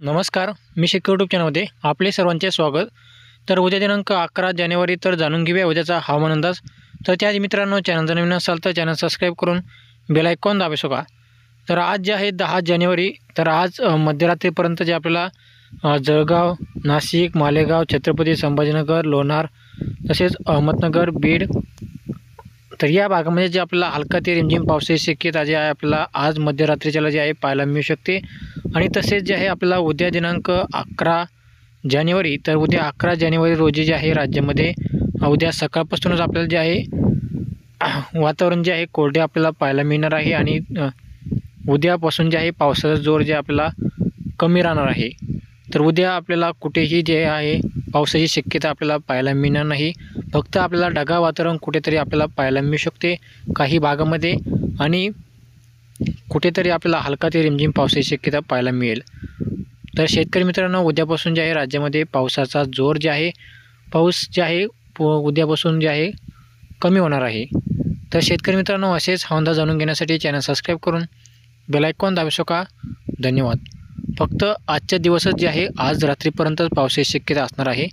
नमस्कार, मी शेख यूट्यूब चॅनलमध्ये आपले सर्वांचे स्वागत. तर उद्या दिनांक 11 जानेवारी तर जाणून घेऊया उद्याचा हवामान अंदाज. तर त्याआधी मित्रांनो, चॅनल जर नवीन असाल तर चॅनल सबस्क्राईब करून बेल आयकॉन दाबू शका. तर आज जे आहे 10 जानेवारी, तर आज मध्यरात्रीपर्यंत जे आपल्याला जळगाव, नाशिक, मालेगाव, छत्रपती संभाजीनगर, लोणार तसेच अहमदनगर, बीड तर या भागामध्ये जे आपल्याला हलका ते रिमझिम पावसाची शक्यता जी आहे आपल्याला आज मध्यरात्रीच्याला जे आहे पाहायला मिळू शकते. आणि तसेच जे आहे आपल्याला उद्या दिनांक 11 जानेवारी, तर उद्या 11 जानेवारी रोजी जे आहे राज्यामध्ये उद्या सकाळपासूनच आपल्याला जे आहे वातावरण जे आहे कोरडे आपल्याला पाहायला मिळणार आहे. आणि उद्यापासून जे आहे पावसाचा जोर जे आपल्याला कमी राहणार आहे. तर उद्या आपल्याला कुठेही जे आहे पावसाची शक्यता आपल्याला पाहायला मिळणार नाही. फक्त आपल्याला ढगाळ वातावरण कुठेतरी आपल्याला पाहायला मिळू शकते काही भागामध्ये, आणि कुठेतरी आपल्याला हलका ते रिमझिम पावसाची शक्यता पाहायला मिळेल. तर शेतकरी मित्रांनो, उद्यापासून जे आहे राज्यामध्ये पावसाचा जोर जे आहे पाऊस जे आहे उद्यापासून जे आहे कमी होणार आहे. तर शेतकरी मित्रांनो, असेच हवामान जाणून घेण्यासाठी चॅनल सबस्क्राईब करून बेल आयकॉन दाबू शका. धन्यवाद. फक्त आजच्या दिवसच जे आहे आज रात्रीपर्यंत पावसाची शक्यता असणार आहे.